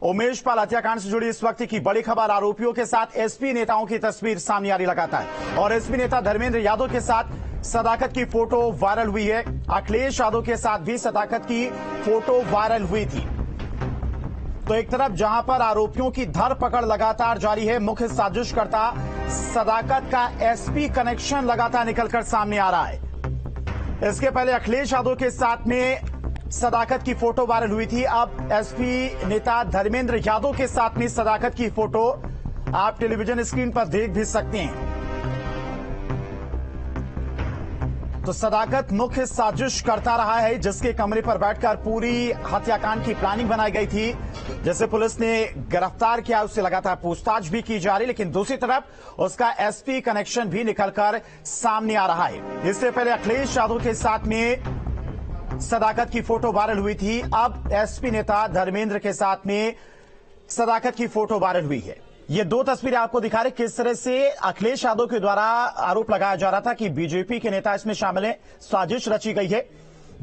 उमेश पाल हत्याकांड से जुड़ी इस वक्त की बड़ी खबर। आरोपियों के साथ एसपी नेताओं की तस्वीर सामने आ रही लगातार और एसपी नेता धर्मेंद्र यादव के साथ सदाकत की फोटो वायरल हुई है। अखिलेश यादव के साथ भी सदाकत की फोटो वायरल हुई थी। तो एक तरफ जहां पर आरोपियों की धरपकड़ लगातार जारी है, मुख्य साजिशकर्ता सदाकत का एसपी कनेक्शन लगातार निकलकर सामने आ रहा है। इसके पहले अखिलेश यादव के साथ में सदाकत की फोटो वायरल हुई थी। अब एसपी नेता धर्मेंद्र यादव के साथ में सदाकत की फोटो आप टेलीविजन स्क्रीन पर देख भी सकते हैं। तो सदाकत मुख्य साजिश करता रहा है, जिसके कमरे पर बैठकर पूरी हत्याकांड की प्लानिंग बनाई गई थी। जैसे पुलिस ने गिरफ्तार किया, उससे लगातार पूछताछ भी की जा रही, लेकिन दूसरी तरफ उसका एसपी कनेक्शन भी निकलकर सामने आ रहा है। इससे पहले अखिलेश यादव के साथ में सदाकत की फोटो वायरल हुई थी। अब एसपी नेता धर्मेंद्र के साथ में सदाकत की फोटो वायरल हुई है। ये दो तस्वीरें आपको दिखा रहे किस तरह से अखिलेश यादव के द्वारा आरोप लगाया जा रहा था कि बीजेपी के नेता इसमें शामिल हैं, साजिश रची गई है।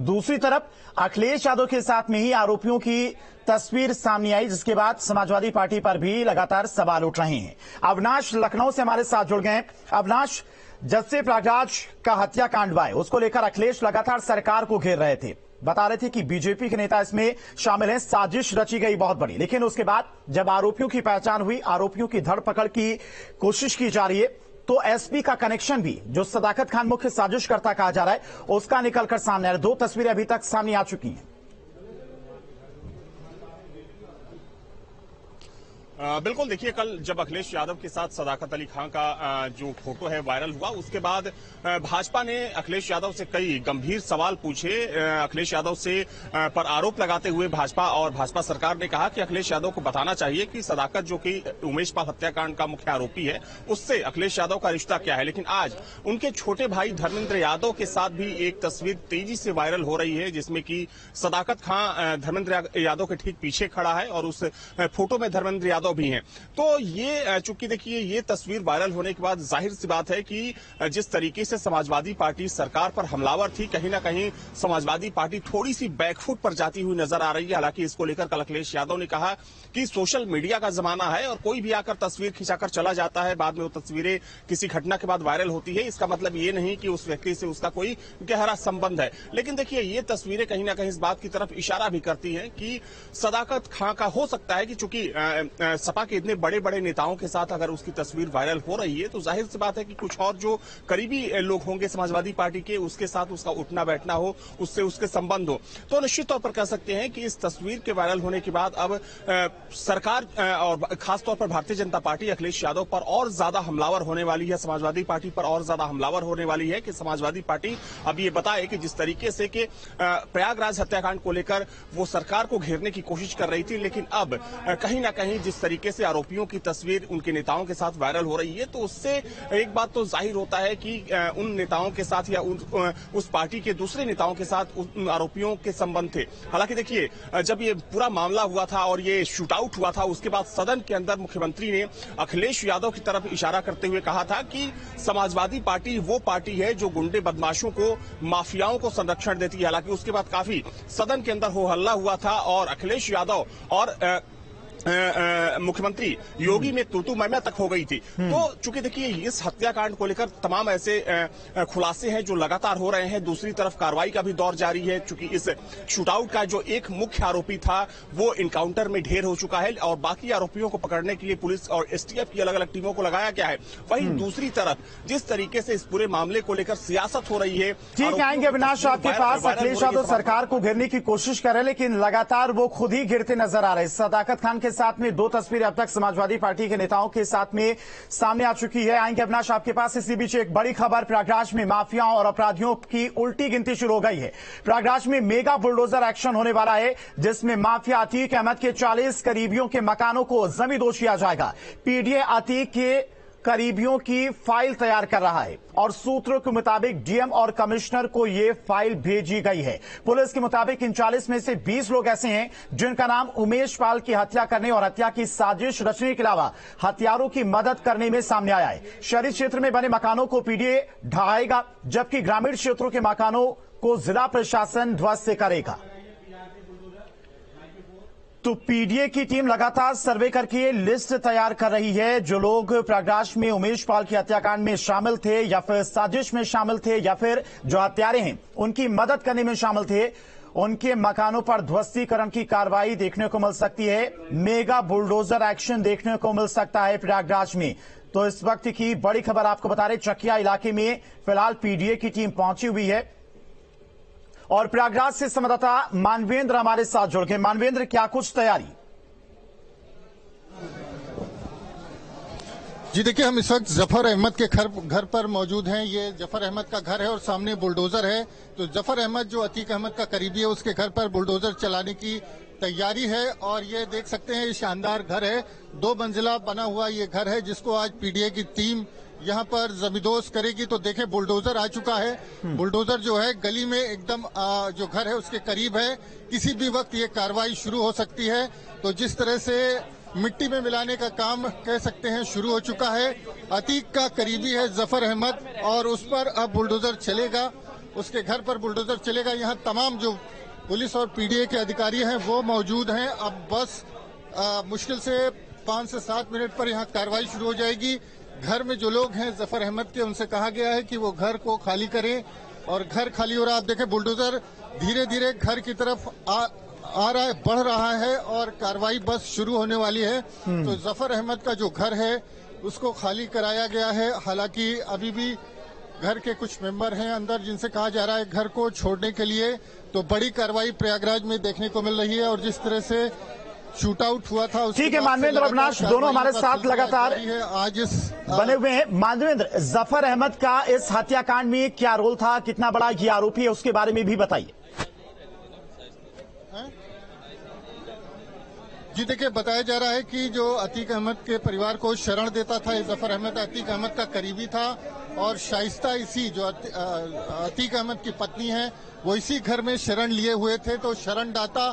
दूसरी तरफ अखिलेश यादव के साथ में ही आरोपियों की तस्वीर सामने आई, जिसके बाद समाजवादी पार्टी पर भी लगातार सवाल उठ रहे हैं। अविनाश लखनऊ से हमारे साथ जुड़ गए हैं। अविनाश, जब से प्रयागराज का हत्याकांड हुआ है, उसको लेकर अखिलेश लगातार सरकार को घेर रहे थे, बता रहे थे कि बीजेपी के नेता इसमें शामिल हैं, साजिश रची गई बहुत बड़ी। लेकिन उसके बाद जब आरोपियों की पहचान हुई, आरोपियों की धरपकड़ की कोशिश की जा रही है, तो एसपी का कनेक्शन भी, जो सदाकत खान मुख्य साजिशकर्ता कहा जा रहा है, उसका निकलकर सामने आ रहा है। दो तस्वीरें अभी तक सामने आ चुकी हैं। बिल्कुल, देखिए, कल जब अखिलेश यादव के साथ सदाकत अली खान का जो फोटो है वायरल हुआ, उसके बाद भाजपा ने अखिलेश यादव से कई गंभीर सवाल पूछे। अखिलेश यादव से पर आरोप लगाते हुए भाजपा और भाजपा सरकार ने कहा कि अखिलेश यादव को बताना चाहिए कि सदाकत, जो कि उमेश पाल हत्याकांड का मुख्य आरोपी है, उससे अखिलेश यादव का रिश्ता क्या है। लेकिन आज उनके छोटे भाई धर्मेंद्र यादव के साथ भी एक तस्वीर तेजी से वायरल हो रही है, जिसमें कि सदाकत खान धर्मेंद्र यादव के ठीक पीछे खड़ा है और उस फोटो में धर्मेंद्र यादव भी हैं। तो ये चूंकि देखिए, ये तस्वीर वायरल होने के बाद जाहिर सी बात है कि जिस तरीके से समाजवादी पार्टी सरकार पर हमलावर थी, कहीं ना कहीं समाजवादी पार्टी थोड़ी सी बैकफुट पर जाती हुई नजर आ रही है। हालांकि इसको लेकर कल अखिलेश यादव ने कहा कि सोशल मीडिया का जमाना है और कोई भी आकर तस्वीर खिंचाकर चला जाता है, बाद में वो तस्वीरें किसी घटना के बाद वायरल होती है। इसका मतलब ये नहीं कि उस व्यक्ति से उसका कोई गहरा संबंध है। लेकिन देखिए, ये तस्वीरें कहीं ना कहीं इस बात की तरफ इशारा भी करती हैं कि सदाकत खां का हो सकता है कि चूंकि सपा के इतने बड़े बड़े नेताओं के साथ अगर उसकी तस्वीर वायरल हो रही है, तो जाहिर सी बात है कि कुछ और जो करीबी लोग होंगे समाजवादी पार्टी के, उसके साथ उसका उठना बैठना हो, उससे उसके संबंध हो। तो निश्चित तौर पर कह सकते हैं कि इस तस्वीर के वायरल होने के बाद अब सरकार और खासतौर पर भारतीय जनता पार्टी अखिलेश यादव पर और ज्यादा हमलावर होने वाली है, समाजवादी पार्टी पर और ज्यादा हमलावर होने वाली है कि समाजवादी पार्टी अब ये बताए कि जिस तरीके से कि प्रयागराज हत्याकांड को लेकर वो सरकार को घेरने की कोशिश कर रही थी, लेकिन अब कहीं ना कहीं जिस तरीके से आरोपियों की तस्वीर उनके नेताओं के साथ वायरल हो रही है, तो उससे एक बात तो जाहिर होता है कि उन नेताओं के साथ या उस पार्टी के दूसरे नेताओं के साथ उन आरोपियों के संबंध थे। हालांकि देखिए, जब ये पूरा मामला हुआ था और ये शूट आउट हुआ था, उसके बाद सदन के अंदर मुख्यमंत्री ने अखिलेश यादव की तरफ इशारा करते हुए कहा था कि समाजवादी पार्टी वो पार्टी है जो गुंडे बदमाशों को, माफियाओं को संरक्षण देती है। हालांकि उसके बाद काफी सदन के अंदर हो हल्ला हुआ था और अखिलेश यादव और मुख्यमंत्री योगी में तू मैं तक हो गई थी। तो चूंकि देखिए, इस हत्याकांड को लेकर तमाम ऐसे खुलासे हैं जो लगातार हो रहे हैं। दूसरी तरफ कार्रवाई का भी दौर जारी है, चूंकि इस शूटआउट का जो एक मुख्य आरोपी था वो इनकाउंटर में ढेर हो चुका है और बाकी आरोपियों को पकड़ने के लिए पुलिस और एसटीएफ की अलग अलग टीमों को लगाया गया है। वहीं दूसरी तरफ जिस तरीके से इस पूरे मामले को लेकर सियासत हो रही है, ठीक आएंगे अविनाश आपके पास। अखिलेश यादव सरकार को घेरने की कोशिश कर रहे हैं, लेकिन लगातार वो खुद ही गिरते नजर आ रहे हैं। सदाकत खान के साथ में दो तस्वीरें अब तक समाजवादी पार्टी के नेताओं के साथ में सामने आ चुकी है। आएंगे अविनाश आपके पास। इसी बीच एक बड़ी खबर, प्रयागराज में माफियाओं और अपराधियों की उल्टी गिनती शुरू हो गई है। प्रयागराज में मेगा बुलडोजर एक्शन होने वाला है, जिसमें माफिया अतीक अहमद के 40 करीबियों के मकानों को जमींदोज किया जाएगा। पीडीए अतीक के करीबियों की फाइल तैयार कर रहा है और सूत्रों के मुताबिक डीएम और कमिश्नर को यह फाइल भेजी गई है। पुलिस के मुताबिक इन 40 में से 20 लोग ऐसे हैं जिनका नाम उमेश पाल की हत्या करने और हत्या की साजिश रचने के अलावा हथियारों की मदद करने में सामने आया है। शहरी क्षेत्र में बने मकानों को पीडीए ढहाएगा, जबकि ग्रामीण क्षेत्रों के मकानों को जिला प्रशासन ध्वस्त करेगा। तो पीडीए की टीम लगातार सर्वे करके लिस्ट तैयार कर रही है। जो लोग प्रयागराज में उमेश पाल की हत्याकांड में शामिल थे या फिर साजिश में शामिल थे या फिर जो हत्यारे हैं उनकी मदद करने में शामिल थे, उनके मकानों पर ध्वस्तीकरण की कार्रवाई देखने को मिल सकती है। मेगा बुलडोजर एक्शन देखने को मिल सकता है प्रयागराज में। तो इस वक्त की बड़ी खबर आपको बता रहे, चकिया इलाके में फिलहाल पीडीए की टीम पहुंची हुई है और प्रयागराज से संवाददाता मानवेंद्र हमारे साथ जुड़ गए। मानवेंद्र, क्या कुछ तैयारी? जी देखिए, हम इस वक्त जफर अहमद के घर पर मौजूद हैं। ये जफर अहमद का घर है और सामने बुलडोजर है। तो जफर अहमद जो अतीक अहमद का करीबी है, उसके घर पर बुलडोजर चलाने की तैयारी है। और ये देख सकते हैं, ये शानदार घर है, 2 मंजिला बना हुआ ये घर है, जिसको आज पीडीए की टीम यहाँ पर जमींदोज करेगी। तो देखें, बुलडोजर आ चुका है। बुलडोजर जो है गली में एकदम जो घर है उसके करीब है। किसी भी वक्त ये कार्रवाई शुरू हो सकती है। तो जिस तरह से मिट्टी में मिलाने का काम कह सकते हैं शुरू हो चुका है। अतीक का करीबी है जफर अहमद और उस पर अब बुलडोजर चलेगा, उसके घर पर बुलडोजर चलेगा। यहाँ तमाम जो पुलिस और पीडीए के अधिकारी हैं वो मौजूद हैं। अब बस मुश्किल से 5 से 7 मिनट पर यहाँ कार्रवाई शुरू हो जाएगी। घर में जो लोग हैं जफर अहमद के, उनसे कहा गया है कि वो घर को खाली करें और घर खाली हो रहा है। आप देखें, बुलडोजर धीरे धीरे घर की तरफ आ रहा है, बढ़ रहा है और कार्रवाई बस शुरू होने वाली है। तो जफर अहमद का जो घर है उसको खाली कराया गया है। हालांकि अभी भी घर के कुछ मेंबर हैं अंदर, जिनसे कहा जा रहा है घर को छोड़ने के लिए। तो बड़ी कार्रवाई प्रयागराज में देखने को मिल रही है और जिस तरह से शूट आउट हुआ था। ठीक है, मानवेंद्र और अविनाश दोनों हमारे साथ लगातार आज बने हुए हैं। मानवेंद्र, जफर अहमद का इस हत्याकांड में क्या रोल था, कितना बड़ा ये आरोपी है, उसके बारे में भी बताइए। जी देखिए, बताया जा रहा है कि जो अतीक अहमद के परिवार को शरण देता था, ये जफर अहमद अतीक अहमद का करीबी था और शाइस्ता इसी जो अतीक अहमद की पत्नी है वो इसी घर में शरण लिए हुए थे। तो शरणदाता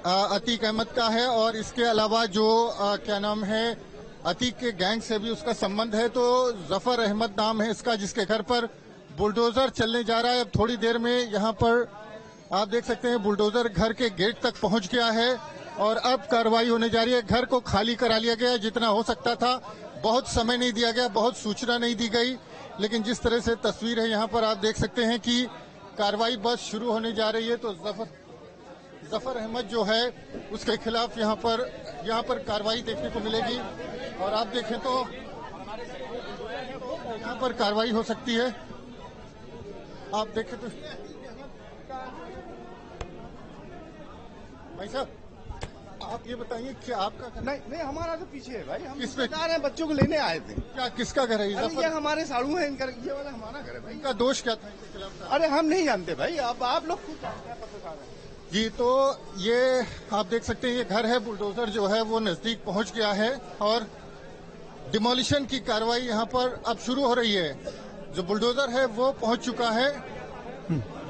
अतीक अहमद का है और इसके अलावा जो क्या नाम है, अतीक के गैंग से भी उसका संबंध है। तो जफर अहमद नाम है इसका, जिसके घर पर बुलडोजर चलने जा रहा है। अब थोड़ी देर में यहाँ पर आप देख सकते हैं बुलडोजर घर के गेट तक पहुंच गया है और अब कार्रवाई होने जा रही है। घर को खाली करा लिया गया जितना हो सकता था। बहुत समय नहीं दिया गया, बहुत सूचना नहीं दी गई, लेकिन जिस तरह से तस्वीर है यहाँ पर आप देख सकते हैं कि कार्रवाई बस शुरू होने जा रही है। तो जफर अहमद जो है उसके खिलाफ यहाँ पर कार्रवाई देखने को मिलेगी और आप देखें तो यहाँ पर कार्रवाई हो सकती है। आप देखें तो भाई साहब, आप ये बताइए कि आपका नहीं हमारा तो पीछे है भाई। हम किस पे? बता रहे हैं, बच्चों को लेने आए थे। क्या किसका घर है ये हमारे साड़ू है, इनका ये वाला हमारा घर है भाई। इनका दोष क्या था इनके खिलाफ? अरे हम नहीं जानते भाई, अब आप लोग खुद जानते हैं, पत्रकार हैं। जी, तो ये आप देख सकते हैं ये घर है। बुलडोजर जो है वो नजदीक पहुंच गया है और डिमोलिशन की कार्रवाई यहाँ पर अब शुरू हो रही है। जो बुलडोजर है वो पहुंच चुका है,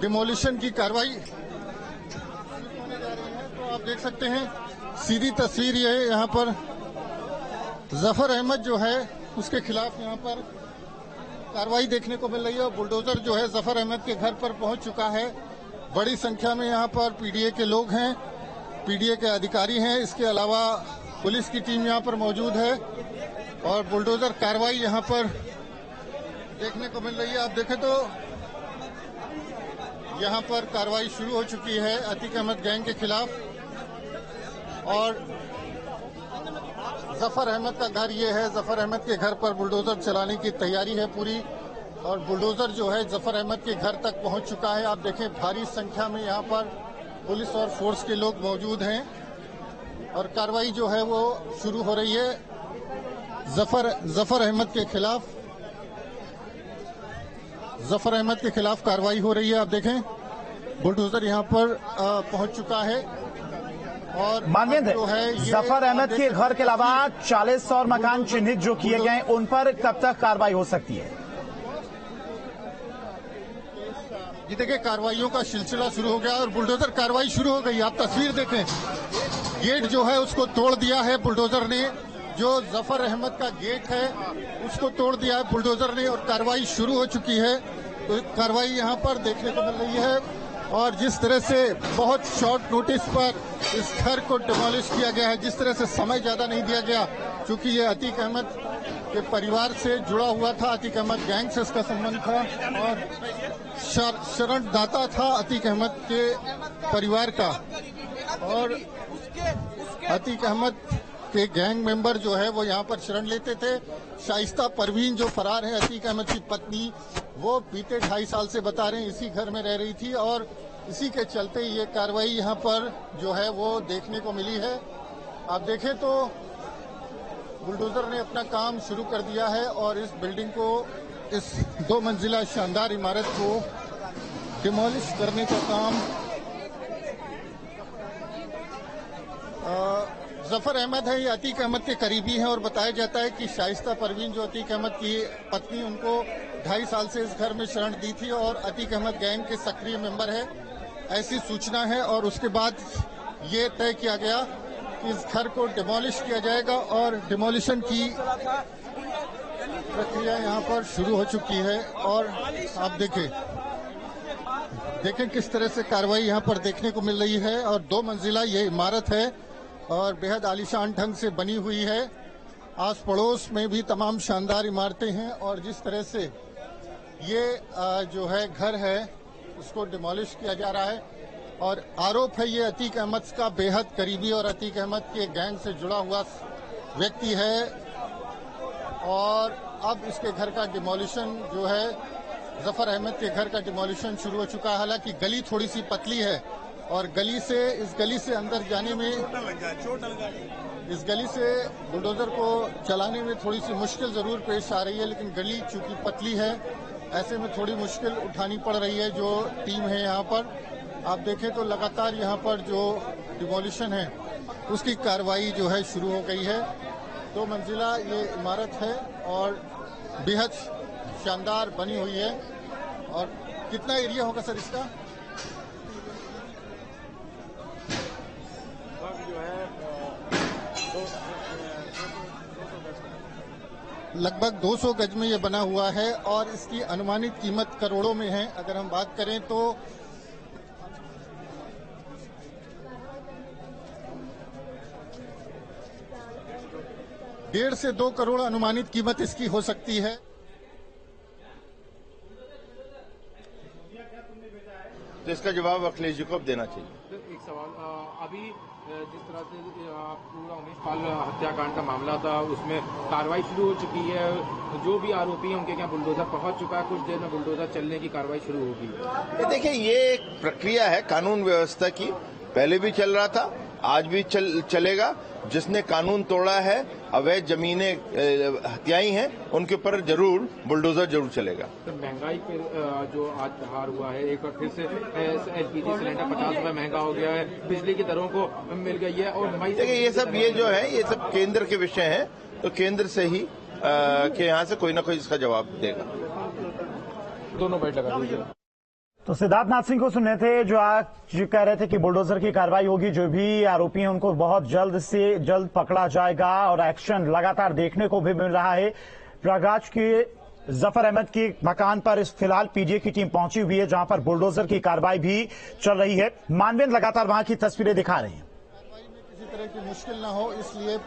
डिमोलिशन की कार्रवाई होने जा रही है। तो आप देख सकते हैं सीधी तस्वीर ये है। यहाँ पर जफर अहमद जो है उसके खिलाफ यहाँ पर कार्रवाई देखने को मिल रही है और बुलडोजर जो है जफर अहमद के घर पर पहुंच चुका है। बड़ी संख्या में यहाँ पर पीडीए के लोग हैं, पीडीए के अधिकारी हैं, इसके अलावा पुलिस की टीम यहाँ पर मौजूद है और बुलडोजर कार्रवाई यहाँ पर देखने को मिल रही है। आप देखें तो यहाँ पर कार्रवाई शुरू हो चुकी है अतीक अहमद गैंग के खिलाफ और जफर अहमद का घर ये है। जफर अहमद के घर पर बुलडोजर चलाने की तैयारी है पूरी और बुलडोजर जो है जफर अहमद के घर तक पहुंच चुका है। आप देखें, भारी संख्या में यहाँ पर पुलिस और फोर्स के लोग मौजूद हैं और कार्रवाई जो है वो शुरू हो रही है जफर अहमद के खिलाफ कार्रवाई हो रही है। आप देखें, बुलडोजर यहाँ पर पहुंच चुका है और मानवेंद्र, जो है जफर अहमद के घर के अलावा 40 और मकान चिन्हित जो किए गए, उन पर कब तक कार्रवाई हो सकती है? जी देखिए, कार्रवाइयों का सिलसिला शुरू हो गया और बुलडोजर कार्रवाई शुरू हो गई। आप तस्वीर देखें, गेट जो है उसको तोड़ दिया है बुलडोजर ने। जो जफर अहमद का गेट है उसको तोड़ दिया है बुलडोजर ने और कार्रवाई शुरू हो चुकी है। तो कार्रवाई यहाँ पर देखने को मिल रही है और जिस तरह से बहुत शॉर्ट नोटिस पर इस घर को डिमोलिश किया गया है, जिस तरह से समय ज्यादा नहीं दिया गया, क्योंकि ये अतीक अहमद के परिवार से जुड़ा हुआ था, अतीक अहमद गैंग से इसका संबंध था और शरणदाता था अतीक अहमद के परिवार का। और अतीक अहमद के गैंग मेंबर जो है वो यहाँ पर शरण लेते थे। शाइस्ता परवीन जो फरार है, अतीक अहमद की पत्नी, वो बीते 2.5 साल से बता रहे हैं इसी घर में रह रही थी और इसी के चलते ये कार्रवाई यहाँ पर जो है वो देखने को मिली है। आप देखें तो बुलडोजर ने अपना काम शुरू कर दिया है और इस बिल्डिंग को, इस 2 मंजिला शानदार इमारत को डिमोलिश करने का काम जफर अहमद है। ये अतीक अहमद के करीबी हैं और बताया जाता है कि शाइस्ता परवीन जो अतीक अहमद की पत्नी, उनको 2.5 साल से इस घर में शरण दी थी और अतीक अहमद गैंग के सक्रिय मेंबर है, ऐसी सूचना है। और उसके बाद ये तय किया गया कि इस घर को डिमोलिश किया जाएगा और डिमोलिशन की प्रक्रिया यहाँ पर शुरू हो चुकी है। और आप देखें किस तरह से कार्रवाई यहाँ पर देखने को मिल रही है। और 2 मंजिला ये इमारत है और बेहद आलीशान ढंग से बनी हुई है। आस पड़ोस में भी तमाम शानदार इमारतें हैं और जिस तरह से ये जो है घर है उसको डिमोलिश किया जा रहा है। और आरोप है ये अतीक अहमद का बेहद करीबी और अतीक अहमद के गैंग से जुड़ा हुआ व्यक्ति है। और अब इसके घर का डिमोलिशन जो है, जफर अहमद के घर का डिमोलिशन शुरू हो चुका है। हालांकि गली थोड़ी सी पतली है और इस गली से अंदर जाने में, इस गली से बुलडोजर को चलाने में थोड़ी सी मुश्किल जरूर पेश आ रही है, लेकिन गली चूंकि पतली है ऐसे में थोड़ी मुश्किल उठानी पड़ रही है जो टीम है यहाँ पर। आप देखें तो लगातार यहाँ पर जो डिमोलिशन है उसकी कार्रवाई जो है शुरू हो गई है। 2 मंजिला ये इमारत है और बेहद शानदार बनी हुई है। और कितना एरिया होगा सर इसका? लगभग 200 गज में ये बना हुआ है और इसकी अनुमानित कीमत करोड़ों में है। अगर हम बात करें तो 1.5 से 2 करोड़ अनुमानित कीमत इसकी हो सकती है। तो इसका जवाब अखिलेश जी को देना चाहिए। तो एक सवाल, अभी जिस तरह से पूरा उमेश पाल हत्याकांड का मामला था उसमें कार्रवाई शुरू हो चुकी है, जो भी आरोपी हैं उनके यहाँ बुलडोजर पहुंच चुका है, कुछ देर में बुलडोजर चलने की कार्रवाई शुरू होगी। देखिए, ये एक प्रक्रिया है कानून व्यवस्था की, पहले भी चल रहा था, आज भी चलेगा। जिसने कानून तोड़ा है, अवैध जमीनें हत्याई हैं, उनके ऊपर जरूर बुलडोजर जरूर चलेगा। तो महंगाई पे जो आज हार हुआ है, एक बार फिर से एलपीजी सिलेंडर 50 रुपए महंगा हो गया है, बिजली की दरों को मिल गई है। और देखिए, ये सब केंद्र के विषय हैं, तो केंद्र से ही के यहाँ से कोई ना कोई इसका जवाब देगा। दोनों बैठ लगा दीजिए। तो सिद्धार्थनाथ सिंह को सुन रहे थे जो आज कह रहे थे कि बुलडोजर की कार्रवाई होगी, जो भी आरोपी हैं उनको बहुत जल्द से जल्द पकड़ा जाएगा और एक्शन लगातार देखने को भी मिल रहा है। प्रयागराज के जफर अहमद के मकान पर इस फिलहाल पीजीए की टीम पहुंची हुई है, जहां पर बुलडोजर की कार्रवाई भी चल रही है। मानवेंद्र लगातार वहां की तस्वीरें दिखा रहे हैं। कार्रवाई में किसी तरह की मुश्किल न हो, इसलिए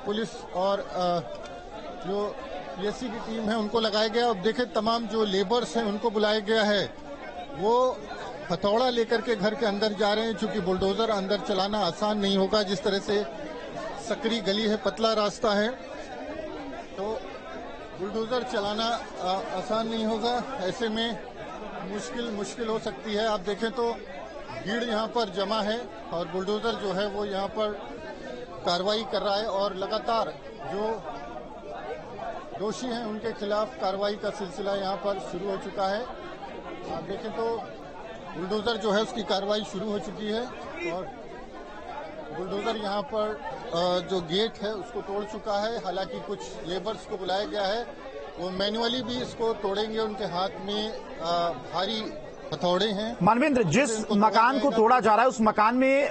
पुलिस और जो पीएससी की टीम है उनको लगाया गया। अब देखें, तमाम जो लेबर्स हैं उनको बुलाया गया है, वो हथौड़ा लेकर के घर के अंदर जा रहे हैं, क्योंकि बुलडोजर अंदर चलाना आसान नहीं होगा। जिस तरह से सकरी गली है, पतला रास्ता है, तो बुलडोजर चलाना आसान नहीं होगा। ऐसे में मुश्किल हो सकती है। आप देखें तो भीड़ यहाँ पर जमा है और बुलडोजर जो है वो यहाँ पर कार्रवाई कर रहा है और लगातार जो दोषी हैं उनके खिलाफ कार्रवाई का सिलसिला यहाँ पर शुरू हो चुका है। आप देखें तो बुलडोजर जो है उसकी कार्रवाई शुरू हो चुकी है और बुलडोजर यहाँ पर जो गेट है उसको तोड़ चुका है। हालांकि कुछ लेबर्स को बुलाया गया है, वो मैन्युअली भी इसको तोड़ेंगे, उनके हाथ में भारी हथौड़े हैं। मानवेंद्र, जिस मकान को तोड़ा जा रहा है उस मकान में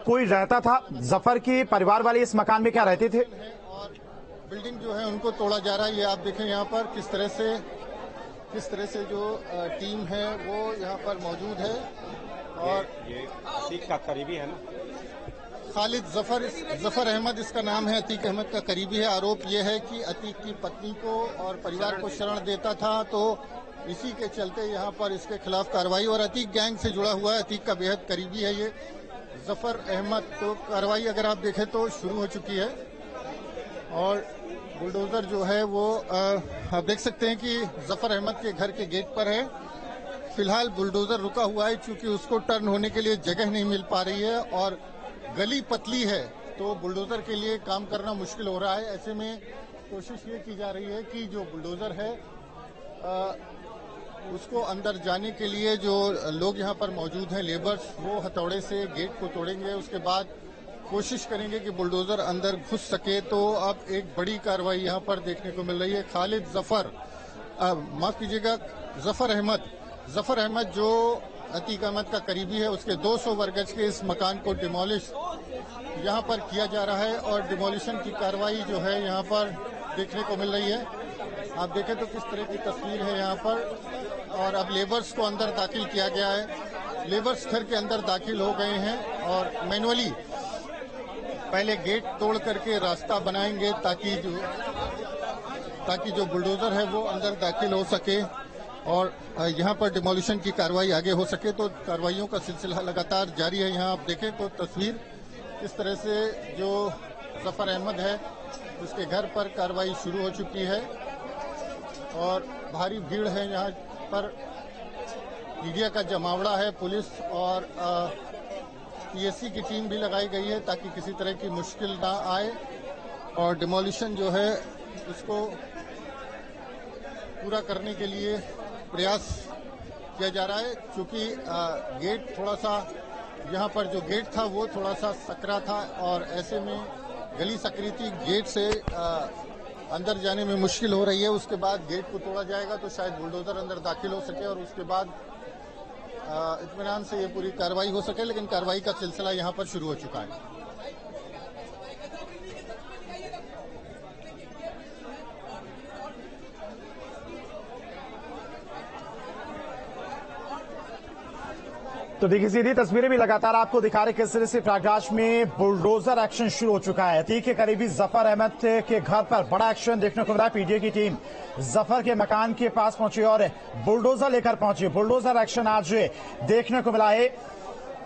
कोई रहता था? जफर के परिवार वाले इस मकान में क्या रहते थे? और बिल्डिंग जो है उनको तोड़ा जा रहा है। ये आप देखें यहाँ पर किस तरह से किस तरह से जो टीम है वो यहाँ पर मौजूद है। और ये अतीक का करीबी है ना, खालिद जफर अहमद इसका नाम है, अतीक अहमद का करीबी है। आरोप ये है कि अतीक की पत्नी को और परिवार को शरण देता था, तो इसी के चलते यहाँ पर इसके खिलाफ कार्रवाई, और अतीक गैंग से जुड़ा हुआ है, अतीक का बेहद करीबी है ये जफर अहमद। तो कार्रवाई अगर आप देखें तो शुरू हो चुकी है और बुलडोजर जो है वो आप देख सकते हैं कि जफर अहमद के घर के गेट पर है। फिलहाल बुलडोजर रुका हुआ है क्योंकि उसको टर्न होने के लिए जगह नहीं मिल पा रही है और गली पतली है, तो बुलडोजर के लिए काम करना मुश्किल हो रहा है। ऐसे में कोशिश ये की जा रही है कि जो बुलडोजर है उसको अंदर जाने के लिए जो लोग यहाँ पर मौजूद हैं, लेबर्स, वो हथौड़े से गेट को तोड़ेंगे। उसके बाद कोशिश करेंगे कि बुलडोजर अंदर घुस सके। तो अब एक बड़ी कार्रवाई यहाँ पर देखने को मिल रही है। खालिद माफ कीजिएगा, जफर अहमद जो अतीक अहमद का करीबी है, उसके 200 वर्ग गज के इस मकान को डिमोलिश यहाँ पर किया जा रहा है और डिमोलिशन की कार्रवाई जो है यहाँ पर देखने को मिल रही है। आप देखें तो किस तरह की तस्वीर है यहाँ पर। और अब लेबर्स को अंदर दाखिल किया गया है, लेबर्स घर के अंदर दाखिल हो गए हैं और मैनुअली पहले गेट तोड़ करके रास्ता बनाएंगे ताकि जो बुलडोजर है वो अंदर दाखिल हो सके और यहाँ पर डिमोलिशन की कार्रवाई आगे हो सके। तो कार्रवाइयों का सिलसिला लगातार जारी है। यहाँ आप देखें तो तस्वीर इस तरह से जो जफर अहमद है उसके घर पर कार्रवाई शुरू हो चुकी है और भारी भीड़ है यहाँ पर। मीडिया का जमावड़ा है, पुलिस और पीएससी की टीम भी लगाई गई है ताकि किसी तरह की मुश्किल ना आए और डिमोलिशन जो है उसको पूरा करने के लिए प्रयास किया जा रहा है। क्योंकि गेट थोड़ा सा यहाँ पर जो गेट था वो थोड़ा सा सकरा था और ऐसे में गली सकरी थी, गेट से अंदर जाने में मुश्किल हो रही है। उसके बाद गेट को तोड़ा जाएगा तो शायद बुलडोजर अंदर दाखिल हो सके और उसके बाद इत्मीनान से ये पूरी कार्रवाई हो सके। लेकिन कार्रवाई का सिलसिला यहाँ पर शुरू हो चुका है। तो देखिए सीधी तस्वीरें भी लगातार आपको दिखा रहे किस तरह से प्रयागराज में बुलडोजर एक्शन शुरू हो चुका है। अतीक के करीबी जफर अहमद के घर पर बड़ा एक्शन देखने को मिला। पीटीआई की टीम जफर के मकान के पास पहुंची और बुलडोजर लेकर पहुंची। बुलडोजर एक्शन आज देखने को मिला है।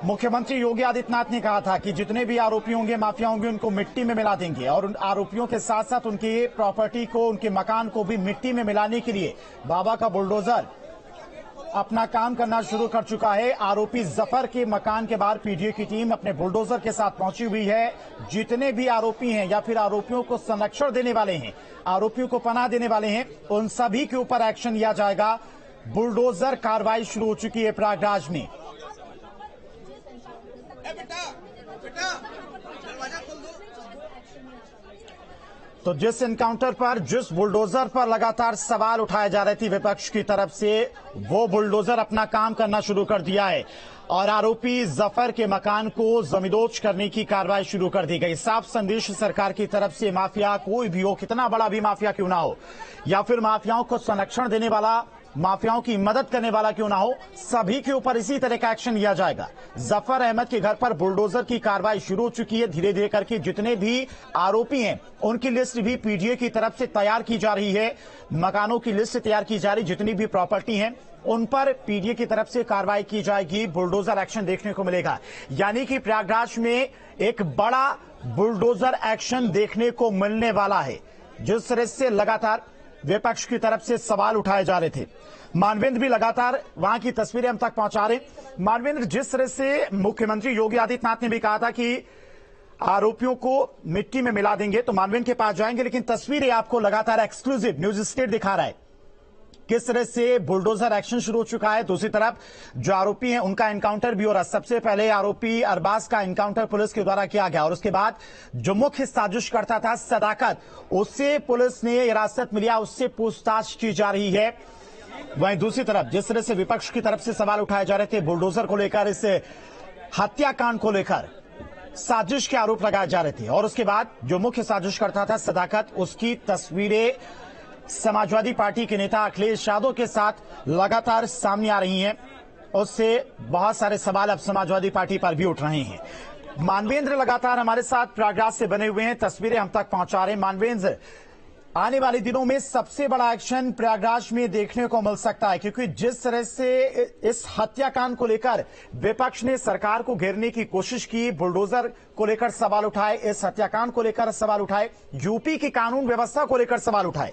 मुख्यमंत्री योगी आदित्यनाथ ने कहा था कि जितने भी आरोपी होंगे, माफिया होंगे, उनको मिट्टी में मिला देंगे और उन आरोपियों के साथ साथ उनकी प्रॉपर्टी को, उनके मकान को भी मिट्टी में मिलाने के लिए बाबा का बुलडोजर अपना काम करना शुरू कर चुका है। आरोपी जफर के मकान के बाहर पीटीआई की टीम अपने बुलडोजर के साथ पहुंची हुई है। जितने भी आरोपी हैं या फिर आरोपियों को संरक्षण देने वाले हैं, आरोपियों को पनाह देने वाले हैं, उन सभी के ऊपर एक्शन लिया जाएगा। बुलडोजर कार्रवाई शुरू हो चुकी है प्रयागराज में। तो जिस एनकाउंटर पर, जिस बुलडोजर पर लगातार सवाल उठाए जा रहे थे विपक्ष की तरफ से, वो बुलडोजर अपना काम करना शुरू कर दिया है और आरोपी जफर के मकान को जमींदोज करने की कार्रवाई शुरू कर दी गई। साफ संदेश सरकार की तरफ से, माफिया कोई भी हो, कितना बड़ा भी माफिया क्यों ना हो या फिर माफियाओं को संरक्षण देने वाला, माफियाओं की मदद करने वाला क्यों ना हो, सभी के ऊपर इसी तरह का एक्शन लिया जाएगा। जफर अहमद के घर पर बुलडोजर की कार्रवाई शुरू हो चुकी है। धीरे धीरे करके जितने भी आरोपी हैं उनकी लिस्ट भी पीटीआई की तरफ से तैयार की जा रही है। मकानों की लिस्ट तैयार की जा रही, जितनी भी प्रॉपर्टी हैं उन पर पीटीआई की तरफ से कार्रवाई की जाएगी। बुलडोजर एक्शन देखने को मिलेगा, यानी कि प्रयागराज में एक बड़ा बुलडोजर एक्शन देखने को मिलने वाला है। जिस तरह से लगातार विपक्ष की तरफ से सवाल उठाए जा रहे थे, मानवेंद्र भी लगातार वहां की तस्वीरें हम तक पहुंचा रहे। मानवेंद्र, जिस तरह से मुख्यमंत्री योगी आदित्यनाथ ने भी कहा था कि आरोपियों को मिट्टी में मिला देंगे, तो मानवेंद्र के पास जाएंगे, लेकिन तस्वीरें आपको लगातार एक्सक्लूसिव न्यूज स्टेट दिखा रहा है किस तरह से बुलडोजर एक्शन शुरू हो चुका है। दूसरी तरफ जो आरोपी हैं उनका एनकाउंटर भी हो रहा है। सबसे पहले आरोपी अरबाज का एनकाउंटर पुलिस के द्वारा किया गया और उसके बाद जो मुख्य साजिश करता था सदाकत, उससे पुलिस ने हिरासत में लिया, उससे पूछताछ की जा रही है। वहीं दूसरी तरफ जिस तरह से विपक्ष की तरफ से सवाल उठाए जा रहे थे बुलडोजर को लेकर, इस हत्याकांड को लेकर साजिश के आरोप लगाए जा रहे थे और उसके बाद जो मुख्य साजिश करता था सदाकत, उसकी तस्वीरें समाजवादी पार्टी के नेता अखिलेश यादव के साथ लगातार सामने आ रही हैं। उससे बहुत सारे सवाल अब समाजवादी पार्टी पर भी उठ रहे हैं। मानवेंद्र लगातार हमारे साथ प्रयागराज से बने हुए हैं, तस्वीरें हम तक पहुंचा रहे हैं। मानवेंद्र, आने वाले दिनों में सबसे बड़ा एक्शन प्रयागराज में देखने को मिल सकता है, क्योंकि जिस तरह से इस हत्याकांड को लेकर विपक्ष ने सरकार को घेरने की कोशिश की, बुलडोजर को लेकर सवाल उठाए, इस हत्याकांड को लेकर सवाल उठाए, यूपी की कानून व्यवस्था को लेकर सवाल उठाए,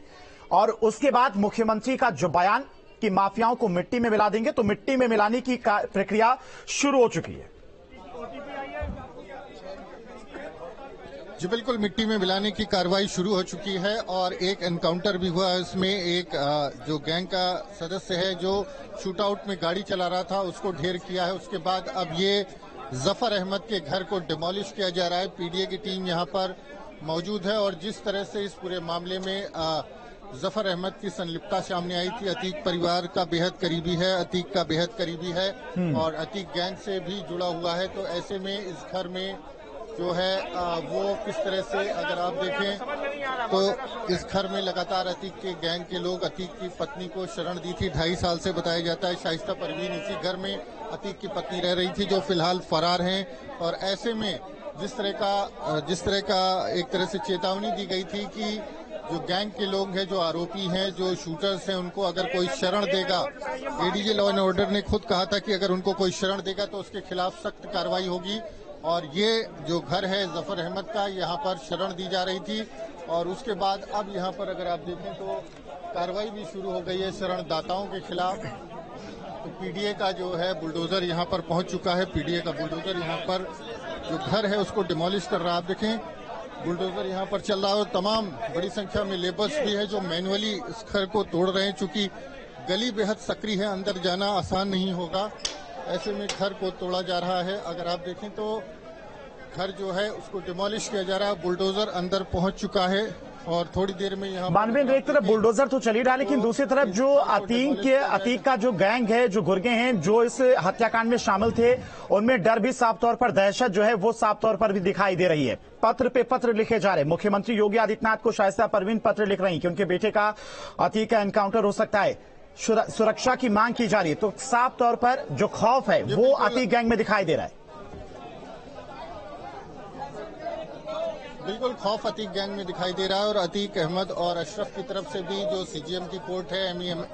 और उसके बाद मुख्यमंत्री का जो बयान कि माफियाओं को मिट्टी में मिला देंगे, तो मिट्टी में मिलाने की प्रक्रिया शुरू हो चुकी है। जी बिल्कुल, मिट्टी में मिलाने की कार्रवाई शुरू हो चुकी है और एक एनकाउंटर भी हुआ है। इसमें एक जो गैंग का सदस्य है जो शूटआउट में गाड़ी चला रहा था उसको ढेर किया है। उसके बाद अब ये जफर अहमद के घर को डिमोलिश किया जा रहा है। पीडीए की टीम यहाँ पर मौजूद है और जिस तरह से इस पूरे मामले में जफर अहमद की संलिप्तता सामने आई थी, अतीक परिवार का बेहद करीबी है, अतीक का बेहद करीबी है और अतीक गैंग से भी जुड़ा हुआ है। तो ऐसे में इस घर में जो है वो किस तरह से अगर आप देखें तो इस घर में लगातार अतीक के गैंग के लोग अतीक की पत्नी को शरण दी थी। 2.5 साल से बताया जाता है शाइस्ता परवीन इसी घर में अतीक की पत्नी रह रही थी, जो फिलहाल फरार हैं। और ऐसे में जिस तरह का एक तरह से चेतावनी दी गई थी कि जो गैंग के लोग हैं, जो आरोपी हैं, जो शूटर्स हैं, उनको अगर कोई शरण देगा, एडीजी लॉ एंड ऑर्डर ने खुद कहा था कि अगर उनको कोई शरण देगा तो उसके खिलाफ सख्त कार्रवाई होगी। और ये जो घर है जफर अहमद का, यहाँ पर शरण दी जा रही थी और उसके बाद अब यहाँ पर अगर आप देखें तो कार्रवाई भी शुरू हो गई है शरणदाताओं के खिलाफ। तो पीडीए का जो है बुलडोजर यहाँ पर पहुंच चुका है। पीडीए का बुलडोजर यहाँ पर जो घर है उसको डिमोलिश कर रहा है। आप देखें बुलडोजर यहाँ पर चल रहा है और तमाम बड़ी संख्या में लेबर्स भी है जो मैनुअली इस घर को तोड़ रहे हैं। चूंकि गली बेहद सक्रिय है, अंदर जाना आसान नहीं होगा, ऐसे में घर को तोड़ा जा रहा है। अगर आप देखें तो घर जो है उसको डिमोलिश किया जा रहा है। बुलडोजर अंदर पहुंच चुका है और थोड़ी देर में यहाँ मानवेंद्र, एक तरफ बुलडोजर तो चल ही रहा है, लेकिन दूसरी तरफ जो अतीक का जो गैंग है, जो गुर्गे हैं, जो इस हत्याकांड में शामिल थे, उनमें डर भी साफ तौर पर, दहशत जो है वो साफ तौर पर भी दिखाई दे रही है। पत्र पे पत्र लिखे जा रहे हैं। मुख्यमंत्री योगी आदित्यनाथ को शाइस्ता परवीन पत्र लिख रही है कि उनके बेटे का अतीक का एनकाउंटर हो सकता है, सुरक्षा की मांग की जा रही है। तो साफ तौर पर जो खौफ है वो अतीक गैंग में दिखाई दे रहा है। बिल्कुल खौफ अतीक गैंग में दिखाई दे रहा है और अतीक अहमद और अशरफ की तरफ से भी जो सीजीएम की कोर्ट है,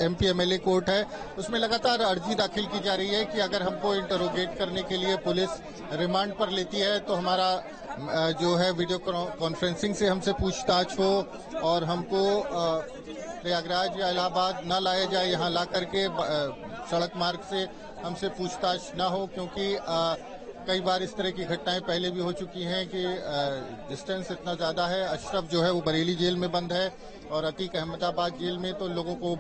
एमपी एमएलए कोर्ट है, उसमें लगातार अर्जी दाखिल की जा रही है कि अगर हमको इंटरोगेट करने के लिए पुलिस रिमांड पर लेती है तो हमारा जो है वीडियो कॉन्फ्रेंसिंग से हमसे पूछताछ हो और हमको प्रयागराज या इलाहाबाद न लाया जाए, यहाँ ला करके सड़क मार्ग से हमसे पूछताछ न हो। क्योंकि कई बार इस तरह की घटनाएं पहले भी हो चुकी हैं कि डिस्टेंस इतना ज्यादा है। अशरफ जो है वो बरेली जेल में बंद है और अतीक अहमदाबाद जेल में। तो लोगों को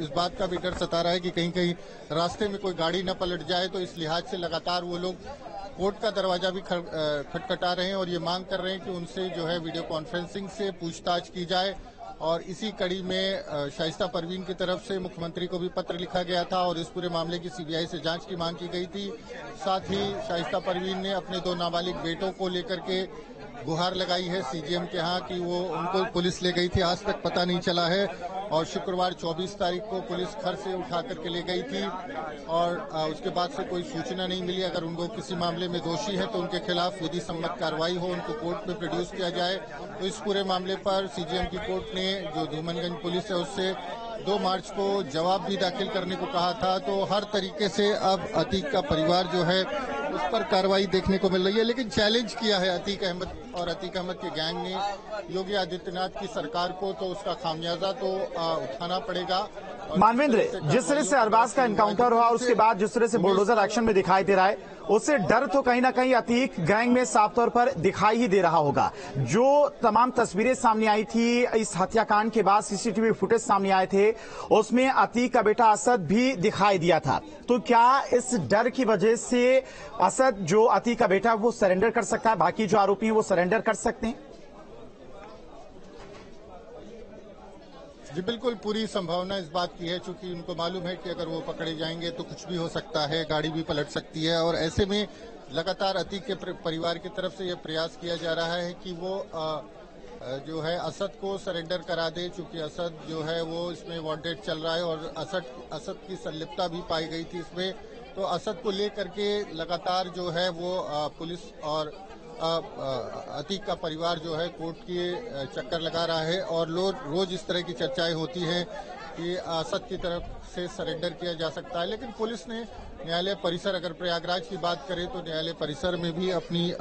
इस बात का भी डर सता रहा है कि कहीं कहीं रास्ते में कोई गाड़ी न पलट जाए। तो इस लिहाज से लगातार वो लोग कोर्ट का दरवाजा भी खटखटा रहे हैं और ये मांग कर रहे हैं कि उनसे जो है वीडियो कॉन्फ्रेंसिंग से पूछताछ की जाए। और इसी कड़ी में शाइस्ता परवीन की तरफ से मुख्यमंत्री को भी पत्र लिखा गया था और इस पूरे मामले की सीबीआई से जांच की मांग की गई थी। साथ ही शाइस्ता परवीन ने अपने 2 नाबालिग बेटों को लेकर के गुहार लगाई है सीजीएम के यहाँ कि वो उनको पुलिस ले गई थी, आज तक पता नहीं चला है। और शुक्रवार 24 तारीख को पुलिस घर से उठा करके ले गई थी और उसके बाद से कोई सूचना नहीं मिली। अगर उनको किसी मामले में दोषी है तो उनके खिलाफ विधि सम्मत कार्रवाई हो, उनको कोर्ट में प्रोड्यूस किया जाए। तो इस पूरे मामले पर सीजीएम की कोर्ट ने जो धूमनगंज पुलिस है उससे 2 मार्च को जवाब भी दाखिल करने को कहा था। तो हर तरीके से अब अतीक का परिवार जो है उस पर कार्रवाई देखने को मिल रही है। लेकिन चैलेंज किया है अतीक अहमद और अतीक अहमद के गैंग ने योगी आदित्यनाथ की सरकार को, तो उसका खामियाजा तो उठाना पड़ेगा। मानवेंद्र, जिस तरह से अरबाज का एनकाउंटर हुआ उसके बाद जिस तरह से बुलडोजर एक्शन में दिखाई दे रहा है, उससे डर तो कहीं ना कहीं अतीक गैंग में साफ तौर पर दिखाई ही दे रहा होगा। जो तमाम तस्वीरें सामने आई थी इस हत्याकांड के बाद, सीसीटीवी फुटेज सामने आए थे, उसमें अतीक का बेटा असद भी दिखाई दिया था। तो क्या इस डर की वजह से असद, जो अतीक का बेटा, वो सरेंडर कर सकता है, बाकी जो आरोपी हैं वो सरेंडर कर सकते हैं? जी बिल्कुल, पूरी संभावना इस बात की है, चूंकि उनको मालूम है कि अगर वो पकड़े जाएंगे तो कुछ भी हो सकता है, गाड़ी भी पलट सकती है। और ऐसे में लगातार अतीक के परिवार की तरफ से यह प्रयास किया जा रहा है कि वो जो है असद को सरेंडर करा दे, चूंकि असद जो है वो इसमें वांटेड चल रहा है और असद की संलिप्तता भी पाई गई थी इसमें। तो असद को लेकर के लगातार जो है वो पुलिस और अतीक का परिवार जो है कोर्ट के चक्कर लगा रहा है और रोज इस तरह की चर्चाएं होती हैं कि असद की तरफ से सरेंडर किया जा सकता है। लेकिन पुलिस ने न्यायालय परिसर, अगर प्रयागराज की बात करें तो न्यायालय परिसर में भी अपनी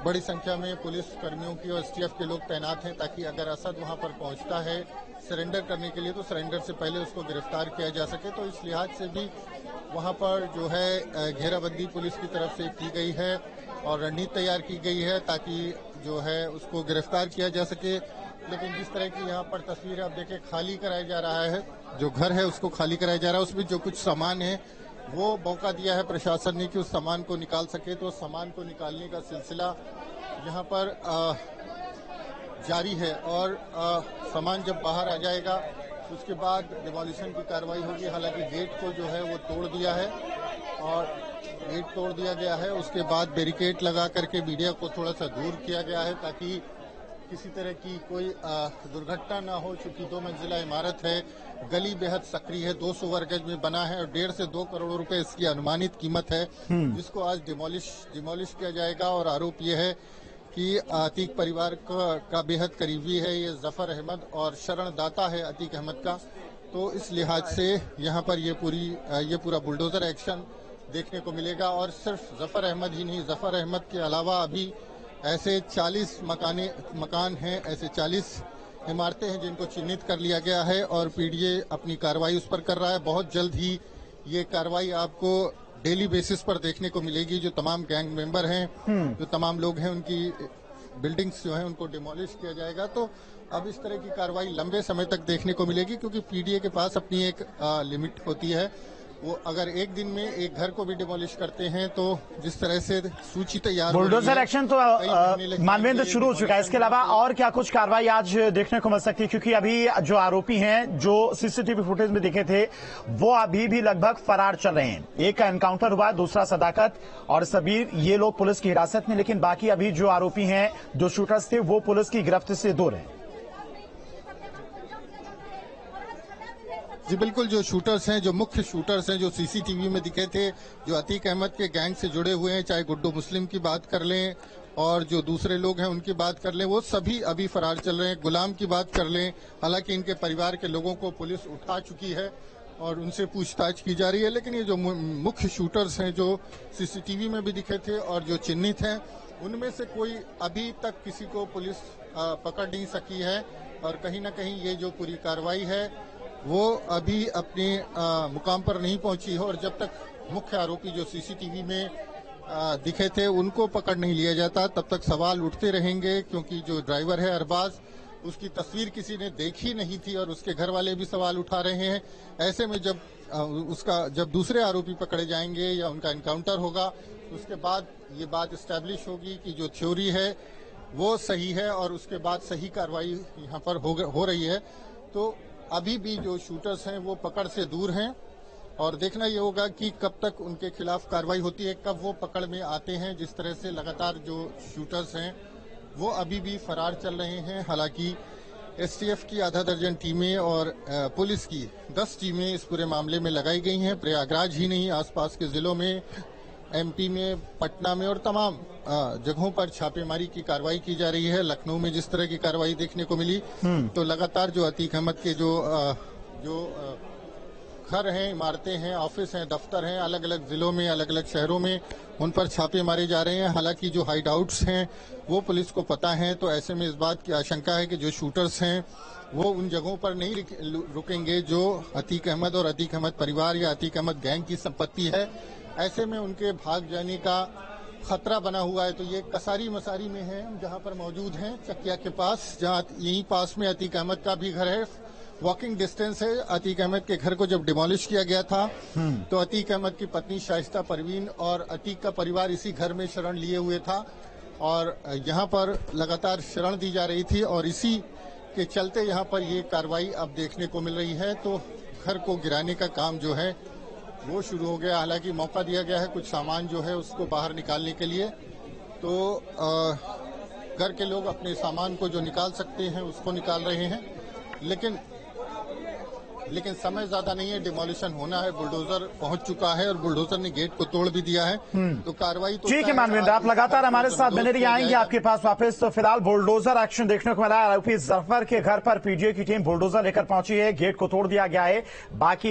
बड़ी संख्या में पुलिस कर्मियों की और एसटीएफ के लोग तैनात हैं, ताकि अगर असद वहां पर पहुंचता है सरेंडर करने के लिए तो सरेंडर से पहले उसको गिरफ्तार किया जा सके। तो इस लिहाज से भी वहां पर जो है घेराबंदी पुलिस की तरफ से की गई है और रणनीति तैयार की गई है ताकि जो है उसको गिरफ्तार किया जा सके। लेकिन जिस तरह की यहाँ पर तस्वीर आप देखें, खाली कराया जा रहा है, जो घर है उसको खाली कराया जा रहा है, उसमें जो कुछ सामान है वो मौका दिया है प्रशासन ने कि उस सामान को निकाल सके। तो सामान को निकालने का सिलसिला यहाँ पर जारी है और सामान जब बाहर आ जाएगा उसके बाद डिमोलिशन की कार्रवाई होगी। हालांकि गेट को जो है वो तोड़ दिया है और गेट तोड़ दिया गया है, उसके बाद बैरिकेड लगा करके मीडिया को थोड़ा सा दूर किया गया है ताकि किसी तरह की कोई दुर्घटना ना हो। चूंकि 2 मंजिला इमारत है, गली बेहद सक्रिय है, 200 वर्ग गज में बना है और 1.5 से 2 करोड़ रुपए इसकी अनुमानित कीमत है, जिसको आज डिमोलिश किया जाएगा। और आरोप ये है कि अतीक परिवार का बेहद करीबी है ये जफर अहमद और शरण दाता है अतीक अहमद का। तो इस लिहाज से यहाँ पर ये पूरा बुलडोजर एक्शन देखने को मिलेगा। और सिर्फ जफर अहमद ही नहीं, जफर अहमद के अलावा अभी ऐसे 40 मकान हैं, ऐसे 40 इमारतें हैं जिनको चिन्हित कर लिया गया है और पीडीए अपनी कार्रवाई उस पर कर रहा है। बहुत जल्द ही ये कार्रवाई आपको डेली बेसिस पर देखने को मिलेगी। जो तमाम गैंग मेंबर हैं, जो तमाम लोग हैं, उनकी बिल्डिंग्स जो हैं उनको डिमोलिश किया जाएगा। तो अब इस तरह की कार्रवाई लंबे समय तक देखने को मिलेगी, क्योंकि पीडीए के पास अपनी एक लिमिट होती है। वो अगर एक दिन में एक घर को भी डिमोलिश करते हैं तो जिस तरह से सूची तैयार बुलडोजर एक्शन तो मानवेंद्र शुरू हो चुका है। इसके अलावा और क्या कुछ कार्रवाई आज देखने को मिल सकती है? क्योंकि अभी जो आरोपी हैं जो सीसीटीवी फुटेज में दिखे थे वो अभी भी लगभग फरार चल रहे हैं। एक का एनकाउंटर हुआ, दूसरा सदाकत और सबीर, ये लोग पुलिस की हिरासत में, लेकिन बाकी अभी जो आरोपी हैं, जो शूटर्स थे, वो पुलिस की गिरफ्त से दूर हैं। जी बिल्कुल, जो शूटर्स हैं, जो मुख्य शूटर्स हैं, जो सीसीटीवी में दिखे थे, जो अतीक अहमद के गैंग से जुड़े हुए हैं, चाहे गुड्डू मुस्लिम की बात कर लें और जो दूसरे लोग हैं उनकी बात कर लें, वो सभी अभी फरार चल रहे हैं। गुलाम की बात कर लें, हालांकि इनके परिवार के लोगों को पुलिस उठा चुकी है और उनसे पूछताछ की जा रही है। लेकिन ये जो मुख्य शूटर्स हैं, जो सीसीटीवी में भी दिखे थे और जो चिन्हित हैं, उनमें से कोई अभी तक किसी को पुलिस पकड़ नहीं सकी है। और कहीं ना कहीं ये जो पूरी कार्रवाई है वो अभी अपने मुकाम पर नहीं पहुंची है। और जब तक मुख्य आरोपी जो सीसीटीवी में दिखे थे उनको पकड़ नहीं लिया जाता, तब तक सवाल उठते रहेंगे। क्योंकि जो ड्राइवर है अरबाज, उसकी तस्वीर किसी ने देखी नहीं थी और उसके घर वाले भी सवाल उठा रहे हैं। ऐसे में जब दूसरे आरोपी पकड़े जाएंगे या उनका एनकाउंटर होगा, उसके बाद ये बात एस्टैब्लिश होगी कि जो थ्योरी है वो सही है और उसके बाद सही कार्रवाई यहाँ पर हो रही है। तो अभी भी जो शूटर्स हैं वो पकड़ से दूर हैं और देखना ये होगा कि कब तक उनके खिलाफ कार्रवाई होती है, कब वो पकड़ में आते हैं। जिस तरह से लगातार जो शूटर्स हैं वो अभी भी फरार चल रहे हैं। हालांकि एसटीएफ की आधा दर्जन टीमें और पुलिस की 10 टीमें इस पूरे मामले में लगाई गई हैं। प्रयागराज ही नहीं, आसपास के जिलों में, एमपी में, पटना में और तमाम जगहों पर छापेमारी की कार्रवाई की जा रही है। लखनऊ में जिस तरह की कार्रवाई देखने को मिली, तो लगातार जो अतीक अहमद के जो घर हैं, इमारतें हैं, ऑफिस हैं, दफ्तर हैं, अलग अलग जिलों में, अलग अलग शहरों में उन पर छापे मारे जा रहे हैं। हालांकि जो हाइड आउट्स हैं वो पुलिस को पता है, तो ऐसे में इस बात की आशंका है कि जो शूटर्स हैं वो उन जगहों पर नहीं रुकेंगे जो अतीक अहमद और अतीक अहमद परिवार या अतीक अहमद गैंग की संपत्ति है। ऐसे में उनके भाग जाने का खतरा बना हुआ है। तो ये कसारी मसारी में है, जहां पर मौजूद हैं, चकिया के पास, जहां यहीं पास में अतीक अहमद का भी घर है। वॉकिंग डिस्टेंस है। अतीक अहमद के घर को जब डिमोलिश किया गया था तो अतीक अहमद की पत्नी शाइस्ता परवीन और अतीक का परिवार इसी घर में शरण लिए हुए था और यहाँ पर लगातार शरण दी जा रही थी और इसी के चलते यहाँ पर ये कार्रवाई अब देखने को मिल रही है। तो घर को गिराने का काम जो है वो शुरू हो गया। हालांकि मौका दिया गया है कुछ सामान जो है उसको बाहर निकालने के लिए। तो घर के लोग अपने सामान को जो निकाल सकते हैं उसको निकाल रहे हैं, लेकिन समय ज्यादा नहीं है, डिमोलिशन होना है। बुलडोजर पहुंच चुका है और बुलडोजर ने गेट को तोड़ भी दिया है। तो कार्रवाई तो ठीक है मानवेंद्र, आप लगातार हमारे साथ बने रहिए, आएंगे आपके पास वापस। तो फिलहाल बुलडोजर एक्शन देखने को मिला। आरोपी जफर के घर पर पीजीए की टीम बुलडोजर लेकर पहुंची है, गेट को तोड़ दिया गया है। बाकी